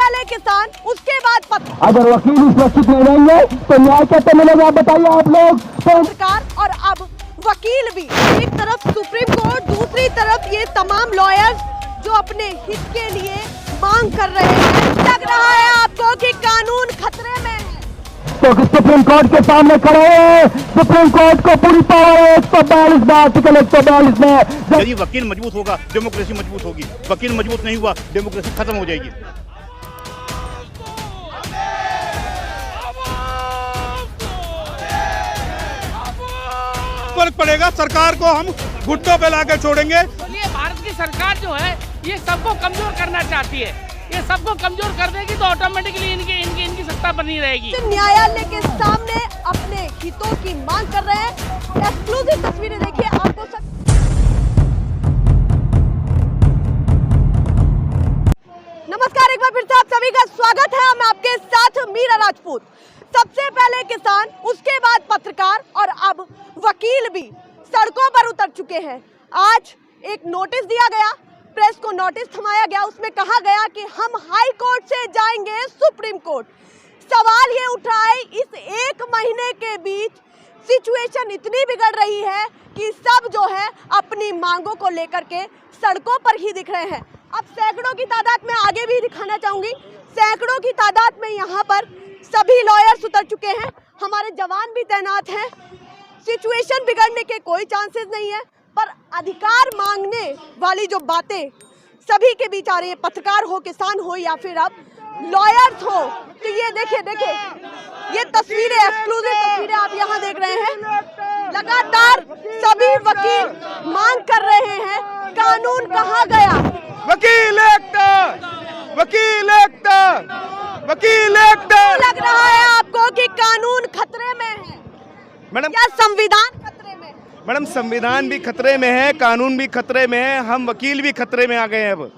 पहले किसान, उसके बाद पत्रकार। अगर वकील सुरक्षित नहीं रहेंगे तो न्याय कैसे मिलेगा, आप बताइए आप लोग। सरकार और अब वकील भी, एक तरफ सुप्रीम कोर्ट, दूसरी तरफ ये तमाम लॉयर्स जो अपने हित के लिए मांग कर रहे हैं। लग रहा है आपको कि कानून खतरे में है, तो सुप्रीम कोर्ट के सामने खड़े हैं। सुप्रीम कोर्ट को पूरी पावर है 142 में, आर्टिकल 142 में। यदि वकील मजबूत होगा डेमोक्रेसी मजबूत होगी, वकील मजबूत नहीं हुआ डेमोक्रेसी खत्म हो जाएगी। फर्क पड़ेगा, सरकार को हम घुटनों पे लाकर छोड़ेंगे। ये भारत की सरकार जो है ये सबको कमजोर करना चाहती है, ये सबको कमजोर कर देगी तो ऑटोमेटिकली इनकी सत्ता बनी रहेगी। न्यायालय के सामने अपने हितों की मांग कर रहे हैं। एक्सक्लूसिव तस्वीरें देखिए आपको नमस्कार, एक बार फिर से आप सभी का स्वागत है। हम आपके साथ मीरा राजपूत। सबसे पहले किसान, उसके बाद पत्रकार और अब वकील भी सड़कों पर उतर चुके हैं। आज एक नोटिस दिया गया, प्रेस को नोटिस थमाया गया, उसमें कहा गया कि हम हाई कोर्ट से जाएंगे सुप्रीम कोर्ट। सवाल ये उठा है, इस एक महीने के बीच सिचुएशन इतनी बिगड़ रही है कि सब जो है अपनी मांगों को लेकर के सड़कों पर ही दिख रहे हैं। अब सैकड़ों की तादाद में आगे भी दिखाना चाहूंगी, सैकड़ों की तादाद में यहाँ पर सभी लॉयर्स उतर चुके हैं, हमारे जवान भी तैनात हैं। सिचुएशन बिगड़ने के कोई चांसेस नहीं है, पर अधिकार मांगने वाली जो बातें सभी के बीच आ रही है, पत्रकार हो, किसान हो या फिर अब लॉयर्स हो, तो ये देखिए ये तस्वीरें, एक्सक्लूसिव तस्वीरें आप यहाँ देख रहे हैं। लगातार सभी वकील मांग कर रहे हैं, कानून कहाँ गया? वकील एकता, वकील एकता, वकील एकता। लग रहा है आपको कि कानून खतरे में है मैडम, या संविधान खतरे में? मैडम संविधान भी खतरे में है, कानून भी खतरे में है, हम वकील भी खतरे में आ गए हैं अब,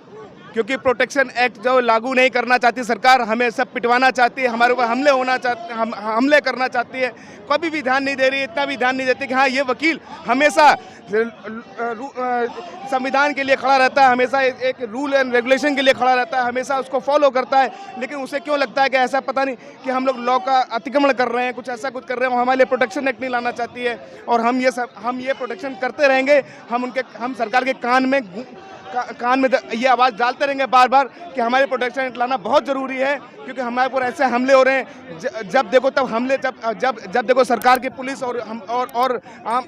क्योंकि प्रोटेक्शन एक्ट जो लागू नहीं करना चाहती सरकार, हमें सब पिटवाना चाहती है, हमारे ऊपर हमले होना चाहते, हमले करना चाहती है। कभी भी ध्यान नहीं दे रही है, इतना भी ध्यान नहीं देती कि हाँ ये वकील हमेशा संविधान के लिए खड़ा रहता है, हमेशा एक रूल एंड रेगुलेशन के लिए खड़ा रहता है, हमेशा उसको फॉलो करता है। लेकिन उसे क्यों लगता है कि ऐसा पता नहीं कि हम लोग लॉ का अतिक्रमण कर रहे हैं, कुछ ऐसा कुछ कर रहे हैं, वो हमारे लिए प्रोटेक्शन एक्ट नहीं लाना चाहती है। और हम ये प्रोटेक्शन करते रहेंगे, हम सरकार के कान में ये आवाज़ डालते रहेंगे बार बार कि हमारे प्रोटेक्शन एक्ट लाना बहुत ज़रूरी है, क्योंकि हमारे ऊपर ऐसे हमले हो रहे हैं। जब देखो तब हमले, जब देखो सरकार की पुलिस और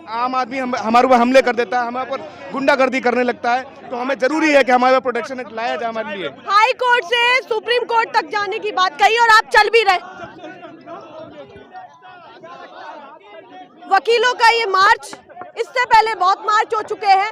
आम आदमी हमारे ऊपर हमले कर देता है, हमारे ऊपर गुंडागर्दी करने लगता है। तो हमें ज़रूरी है कि हमारे ऊपर प्रोटेक्शन एक्ट लाया जाए हमारे लिए। हाई कोर्ट से सुप्रीम कोर्ट तक जाने की बात कही और आप चल भी रहे। वकीलों का ये मार्च, इससे पहले बहुत मार्च हो चुके हैं।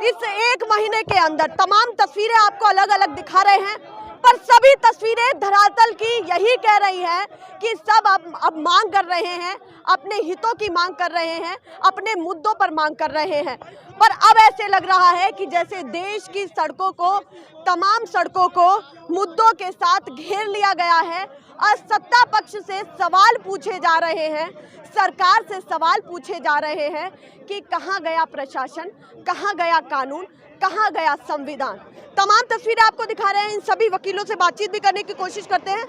इस एक महीने के अंदर तमाम तस्वीरें आपको अलग अलग दिखा रहे हैं, पर सभी तस्वीरें धरातल की यही कह रही है कि सब अब मांग कर रहे हैं, अपने हितों की मांग कर रहे हैं, अपने मुद्दों पर मांग कर रहे हैं। पर अब ऐसे लग रहा है कि जैसे देश की सड़कों को, तमाम सड़कों को मुद्दों के साथ घेर लिया गया है और सत्ता पक्ष से सवाल पूछे जा रहे हैं, सरकार से सवाल पूछे जा रहे हैं कि कहाँ गया प्रशासन, कहाँ गया कानून, कहाँ गया संविधान। तमाम तस्वीरें आपको दिखा रहे हैं, इन सभी वकीलों से बातचीत भी करने की कोशिश करते हैं।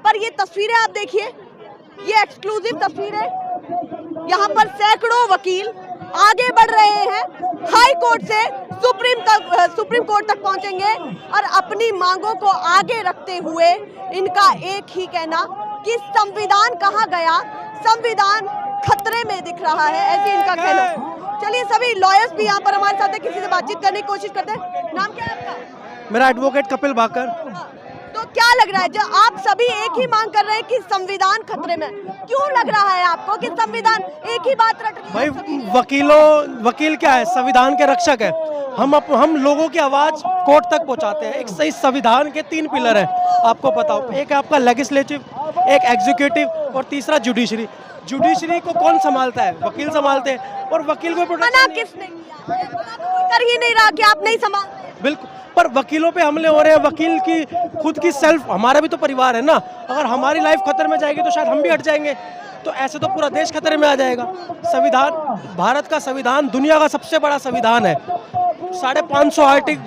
पर ये तस्वीरें आप देखिए, ये एक्सक्लूसिव तस्वीरें, यहाँ पर सैकड़ों वकील आगे बढ़ रहे हैं, हाई कोर्ट से सुप्रीम कोर्ट तक पहुंचेंगे और अपनी मांगों को आगे रखते हुए इनका एक ही कहना कि संविधान कहाँ गया, संविधान खतरे में दिख रहा है, ऐसे इनका कहना। चलिए सभी लॉयर्स भी यहाँ पर हमारे साथ है, किसी से बातचीत करने की कोशिश करते हैं। नाम क्या है आपका? मेरा एडवोकेट कपिल भाकर। तो क्या लग रहा है, जब आप सभी एक ही मांग कर रहे हैं कि संविधान खतरे में, क्यों लग रहा है आपको कि संविधान, एक ही बात रट रही है? भाई वकील क्या है, संविधान के रक्षक है। हम लोगों की आवाज कोर्ट तक पहुंचाते हैं। एक सही संविधान के 3 पिलर हैं, आपको पता हो, एक है आपका लेजिस्लेटिव, एक एग्जीक्यूटिव और तीसरा जुडिशरी। जुडिशरी को कौन संभालता है? वकील संभालते हैं। और वकील को मना किसने किया? कर ही नहीं रहा कि आप नहीं संभालते। बिल्कुल, पर वकीलों पे हमले हो रहे हैं। वकील की खुद की सेल्फ, हमारा भी तो परिवार है ना, अगर हमारी लाइफ खतरे में जाएगी तो शायद हम भी हट जाएंगे, तो ऐसे तो पूरा देश खतरे में आ जाएगा। संविधान, भारत का संविधान दुनिया का सबसे बड़ा संविधान है, 550 आर्टिकल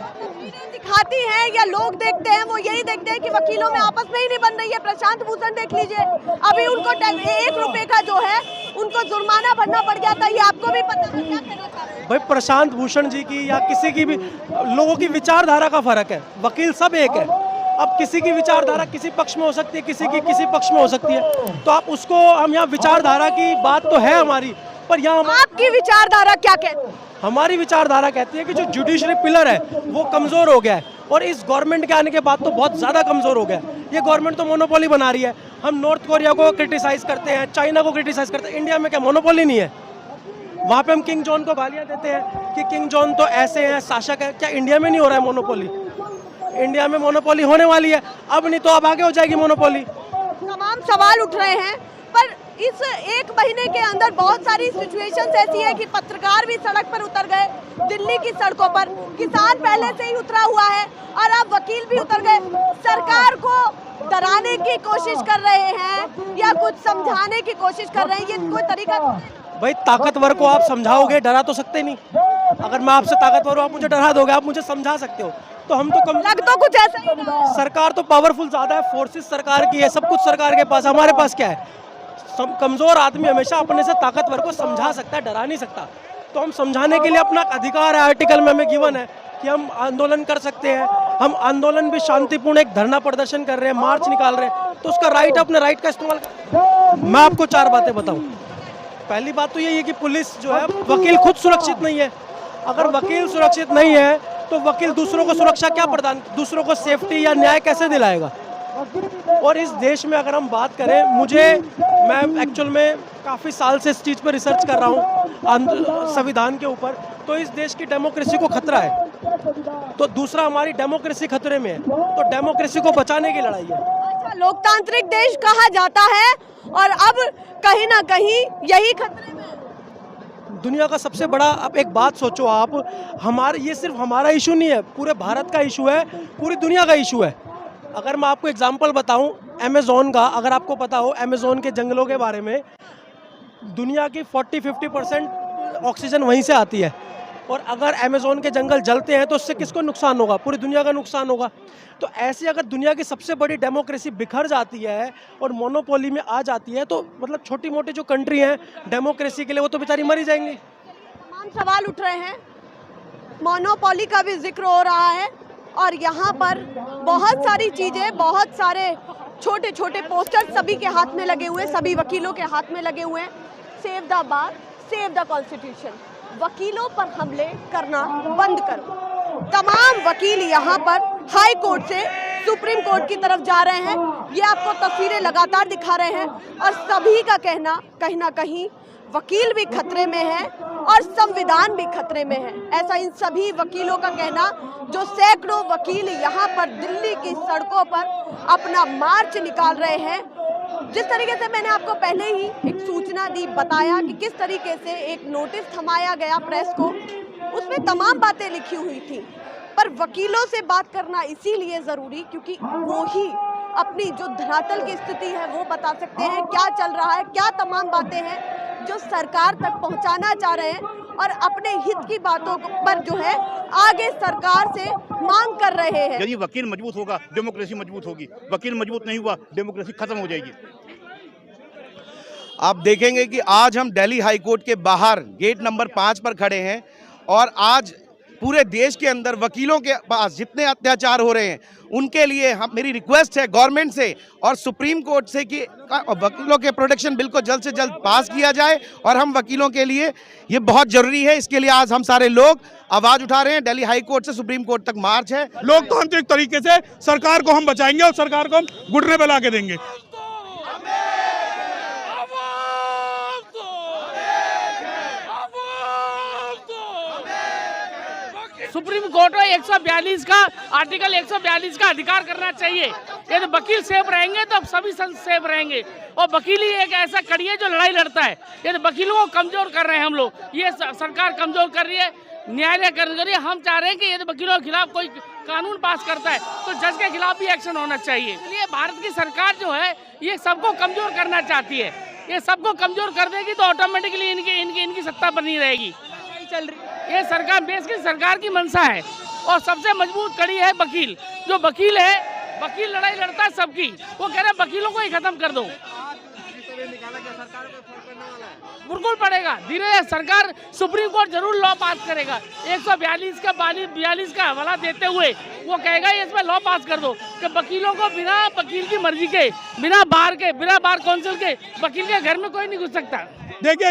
दिखाती हैं या लोग देखते हैं वो यही देखते हैं कि वकीलों में आपस में ही नहीं बन रही है। प्रशांत भूषण देख लीजिए, अभी उनको 1 रुपए का जो है उनको जुर्माना भरना पड़ गया था, ये आपको भी पता है। क्या कहना चाह रहे हैं? भाई प्रशांत भूषण जी की या किसी की भी लोगों की विचारधारा का फर्क है, वकील सब एक है। अब किसी की विचारधारा किसी पक्ष में हो सकती है, किसी की किसी पक्ष में हो सकती है, तो आप उसको हम यहाँ विचारधारा की बात तो है हमारी, पर यहाँ आपकी विचारधारा क्या कहती है? हमारी विचारधारा कहती है कि जो जुडिशरी पिलर है वो कमजोर हो गया है, और इस गवर्नमेंट के आने के बाद तो बहुत ज़्यादा कमजोर हो गया है। ये गवर्नमेंट तो मोनोपोली बना रही है। हम नॉर्थ कोरिया को क्रिटिसाइज करते हैं, चाइना को क्रिटिसाइज करते हैं, इंडिया में क्या मोनोपोली नहीं है? वहाँ पे हम किंग जॉन को गालियाँ देते हैं कि किंग जॉन तो ऐसे हैं, शासक है। क्या इंडिया में नहीं हो रहा है मोनोपोली? इंडिया में मोनोपोली होने वाली है, अब नहीं तो अब आगे हो जाएगी मोनोपोली। तमाम सवाल उठ रहे हैं, पर इस 1 महीने के अंदर बहुत सारी सिचुएशंस ऐसी है कि पत्रकार भी सड़क पर उतर गए। दिल्ली की सड़कों पर किसान पहले से ही उतरा हुआ है और अब वकील भी उतर गए। सरकार को डराने की कोशिश कर रहे हैं या कुछ समझाने की कोशिश कर रहे हैं, ये कोई तरीका? भाई ताकतवर को आप समझाओगे, डरा तो सकते नहीं। अगर मैं आपसे ताकतवर हूँ, आप मुझे डरा दोगे, आप मुझे समझा सकते हो, तो हम तो कम लग तो कुछ ऐसा ही रहा है। सरकार तो पावरफुल ज्यादा है, फोर्सेस सरकार की है, सब कुछ सरकार के पास। हमारे पास क्या है? कमजोर आदमी हमेशा अपने से ताकतवर को समझा सकता है, डरा नहीं सकता। तो हम समझाने के लिए अपना अधिकार है, आर्टिकल में हमें गिवन है कि हम आंदोलन कर सकते हैं। हम आंदोलन भी शांतिपूर्ण एक धरना प्रदर्शन कर रहे हैं, मार्च निकाल रहे हैं, तो उसका राइट, अपने राइट का इस्तेमाल कर। मैं आपको 4 बातें बताऊं। पहली बात तो यही है कि पुलिस जो है, वकील खुद सुरक्षित नहीं है। अगर वकील सुरक्षित नहीं है तो वकील दूसरों को सुरक्षा क्या प्रदान, दूसरों को सेफ्टी या न्याय कैसे दिलाएगा? और इस देश में अगर हम बात करें, मैं एक्चुअल में काफ़ी साल से इस चीज़ पर रिसर्च कर रहा हूँ संविधान के ऊपर, तो इस देश की डेमोक्रेसी को खतरा है। तो दूसरा, हमारी डेमोक्रेसी खतरे में है, तो डेमोक्रेसी को बचाने की लड़ाई है। अच्छा, लोकतांत्रिक देश कहा जाता है और अब कहीं ना कहीं यही खतरे में है। दुनिया का सबसे बड़ा, अब एक बात सोचो आप, हमारे ये सिर्फ हमारा इशू नहीं है, पूरे भारत का इशू है, पूरी दुनिया का इशू है। अगर मैं आपको एग्जांपल बताऊं अमेज़न का, अगर आपको पता हो अमेज़न के जंगलों के बारे में, दुनिया की 40-50% ऑक्सीजन वहीं से आती है, और अगर अमेज़न के जंगल जलते हैं तो उससे किसको नुकसान होगा? पूरी दुनिया का नुकसान होगा। तो ऐसे अगर दुनिया की सबसे बड़ी डेमोक्रेसी बिखर जाती है और मोनोपोली में आ जाती है, तो मतलब छोटी मोटी जो कंट्री हैं डेमोक्रेसी के लिए, वो तो बेचारी मर ही जाएंगी। तमाम सवाल उठ रहे हैं, मोनोपोली का भी जिक्र हो रहा है, और यहाँ पर बहुत सारी चीज़ें, बहुत सारे छोटे छोटे पोस्टर सभी के हाथ में लगे हुए, सभी वकीलों के हाथ में लगे हुए हैं। Save the bar, save the constitution, वकीलों पर हमले करना बंद करो। तमाम वकील यहाँ पर हाई कोर्ट से सुप्रीम कोर्ट की तरफ जा रहे हैं, ये आपको तस्वीरें लगातार दिखा रहे हैं, और सभी का कहना कहीं ना कहीं वकील भी खतरे में है और संविधान भी खतरे में है। ऐसा इन सभी वकीलों का कहना, जो सैकड़ों वकील यहाँ पर दिल्ली की सड़कों पर अपना मार्च निकाल रहे हैं। जिस तरीके से मैंने आपको पहले ही एक सूचना दी, बताया कि किस तरीके से एक नोटिस थमाया गया प्रेस को, उसमें तमाम बातें लिखी हुई थी, पर वकीलों से बात करना इसीलिए ज़रूरी क्योंकि वो ही अपनी जो धरातल की स्थिति है वो बता सकते हैं, क्या चल रहा है, क्या तमाम बातें हैं जो सरकार तक पहुंचाना चाह रहे हैं, और अपने हित की बातों पर जो है आगे सरकार से मांग कर रहे हैं। यदि वकील मजबूत होगा, डेमोक्रेसी मजबूत होगी। वकील मजबूत नहीं हुआ, डेमोक्रेसी खत्म हो जाएगी। आप देखेंगे कि आज हम दिल्ली हाई कोर्ट के बाहर गेट नंबर 5 पर खड़े हैं, और आज पूरे देश के अंदर वकीलों के पास जितने अत्याचार हो रहे हैं उनके लिए मेरी रिक्वेस्ट है गवर्नमेंट से और सुप्रीम कोर्ट से कि वकीलों के प्रोटेक्शन बिल को जल्द से जल्द पास किया जाए, और हम वकीलों के लिए ये बहुत ज़रूरी है। इसके लिए आज हम सारे लोग आवाज़ उठा रहे हैं। दिल्ली हाई कोर्ट से सुप्रीम कोर्ट तक मार्च है। लोकतांत्रिक तरीके से सरकार को हम बचाएंगे और सरकार को हम घुटने पे ला के देंगे। सुप्रीम कोर्ट में 142 का आर्टिकल 142 का अधिकार करना चाहिए। यदि वकील सेफ रहेंगे तो सभी सेफ रहेंगे, और वकील ही एक ऐसा कड़ी है जो लड़ाई लड़ता है। यदि वकीलों को कमजोर कर रहे हैं हम लोग, ये सरकार कमजोर कर रही है, न्यायालय कर रही है। हम चाह रहे हैं कि यदि वकीलों के खिलाफ कोई कानून पास करता है तो जज के खिलाफ भी एक्शन होना चाहिए। इसलिए भारत की सरकार जो है ये सबको कमजोर करना चाहती है। ये सबको कमजोर कर देगी तो ऑटोमेटिकली इनकी सत्ता बनी रहेगी। चल रही है ये सरकार, देश की सरकार की मंशा है। और सबसे मजबूत कड़ी है वकील। जो वकील है, वकील लड़ाई लड़ता है सबकी, वो कह रहे हैं वकीलों को ही खत्म कर दो। बिल्कुल पड़ेगा, धीरे सरकार सुप्रीम कोर्ट जरूर लॉ पास करेगा। 142 का हवाला देते हुए वो कहेगा इसमें लॉ पास कर दो कि वकीलों को बिना वकील की मर्जी के, बिना बार काउंसिल के वकील के घर में कोई नहीं घुस सकता। देखिए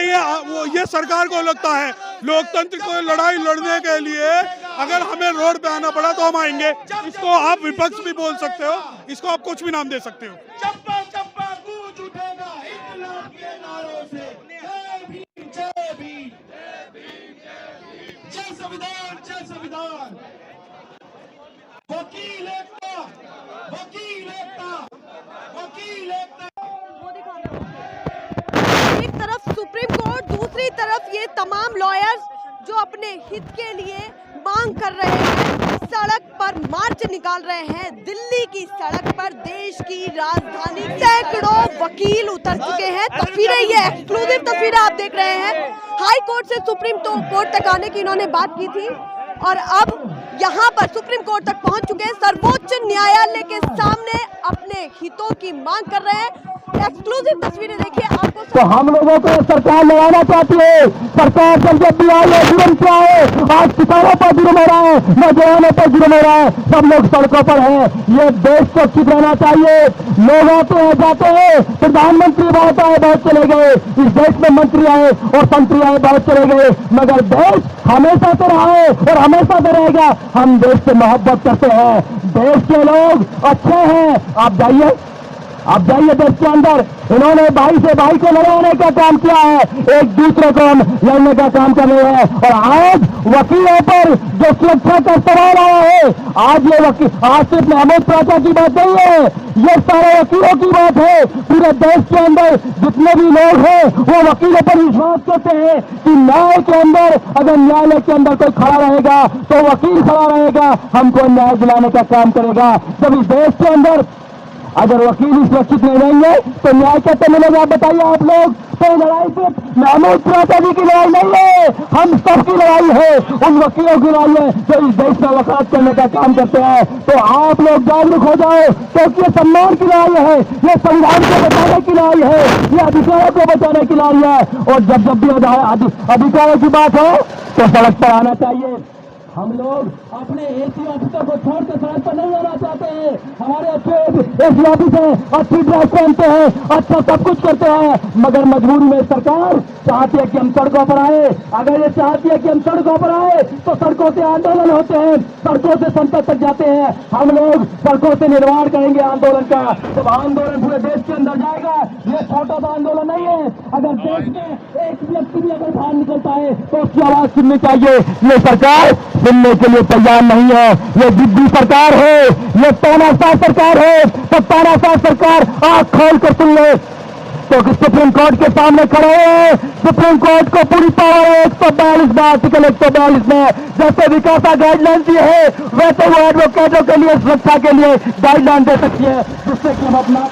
ये सरकार को लगता है लोकतंत्र को लड़ाई लड़ने के लिए अगर हमें रोड पे आना पड़ा तो हम आएंगे। इसको आप विपक्ष भी बोल सकते हो, इसको आप कुछ भी नाम दे सकते हो। चप्पा चप्पा गूंज उठेगा इनकलाब के नारों से। जय भीम, जय संविधान, जय संविधान। वकील एकता, वकील एकता, वकील एकता। एक तरफ सुप्रीम कोर्ट, दूसरी तरफ ये तमाम लॉयर्स जो अपने हित के लिए मांग कर रहे हैं, सड़क पर मार्च निकाल रहे हैं। दिल्ली की सड़क पर देश की राजधानी सैकड़ों वकील उतर चुके हैं। तस्वीरें, ये एक्सक्लूसिव तस्वीरें आप देख रहे हैं। हाई कोर्ट से सुप्रीम कोर्ट तक आने की इन्होंने बात की थी और अब यहाँ पर सुप्रीम कोर्ट तक पहुंच चुके हैं। सर्वोच्च न्यायालय के सामने अपने हितों की मांग कर रहे हैं। एक्सक्लूसिव तस्वीरें देखिए आपको। तो हम लोगों को सरकार लगाना चाहती है। सरकार जब भी आई है जुर्म क्या है? आज किसानों पर जुर्म हो रहा है, नौजवानों पर जुर्म हो रहा है, सब लोग सड़कों पर हैं। ये देश को ठीक रहना चाहिए। लोग आते हैं जाते हैं, प्रधानमंत्री बहुत आए बहुत चले गए, इस देश में मंत्री आए और मंत्री आए बहुत चले गए, मगर देश हमेशा से रहा है और हमेशा से रहेगा। हम देश से मोहब्बत करते हैं, देश के लोग अच्छे हैं। आप जाइए देश के अंदर, इन्होंने भाई से भाई को लड़ाने का काम किया है, एक दूसरे को लड़ने का काम कर रहे हैं। और आज वकीलों पर जो सुरक्षा का सवाल आया है, आज सिर्फ महमूद प्राचा की बात नहीं है, ये सारे वकीलों की बात है। पूरे देश के अंदर जितने भी लोग हैं वो वकीलों पर विश्वास करते हैं कि न्याय के अंदर, अगर न्यायालय के अंदर कोई खड़ा रहेगा तो वकील खड़ा रहेगा, हमको न्याय दिलाने का काम करेगा। जब इस देश के अंदर अगर वकील सुरक्षित नहीं रहेंगे तो न्याय कैसे मिलेगा? आप बताइए आप लोग। तो लड़ाई सिर्फ महमूद प्राचा जी की लड़ाई नहीं है, हम सबकी लड़ाई है, उन वकीलों की लड़ाई है जो इस देश में वकालत करने का काम करते हैं। तो आप लोग जागरूक हो जाओ, क्योंकि ये सम्मान की लड़ाई है, ये संविधान को बचाने की लड़ाई है, ये अधिकारों को बचाने की लड़ाई है। और जब भी अधिकारों की बात हो तो सड़क पर आना चाहिए। हम लोग अपने एसी ऑफिसर को छोड़कर सड़क पर नहीं आना चाहते हैं। हमारे अच्छे एसी ऑफिसर अच्छी ड्रेस पहनते हैं, अच्छा सब कुछ करते हैं, मगर मजबूरी में सरकार चाहती है कि हम सड़कों पर आए। अगर ये चाहती है कि हम सड़कों पर आए तो सड़कों से आंदोलन होते हैं, सड़कों से संसद तक जाते हैं। हम लोग सड़कों से निर्माण करेंगे आंदोलन का। जब आंदोलन पूरे देश के अंदर जाएगा, ये छोटा सा आंदोलन नहीं है। अगर देश में एक व्यक्ति भी अगर बाहर निकलता है तो उसकी आवाज सुननी चाहिए। ये सरकार सुनने के लिए तैयार नहीं है, ये जिद्दी सरकार है, ये तानाशाह सरकार है। तो तानाशाह सरकार आंख खोल कर सुन ले, तो सुप्रीम कोर्ट के सामने खड़े हैं। सुप्रीम कोर्ट को पूरी पावर है 142 में, आर्टिकल 142 में। जैसे विकासा गाइडलाइन दी है वैसे वो एडवोकेटों के लिए सुरक्षा के लिए गाइडलाइन दे सकती है, जिससे कि हम अपना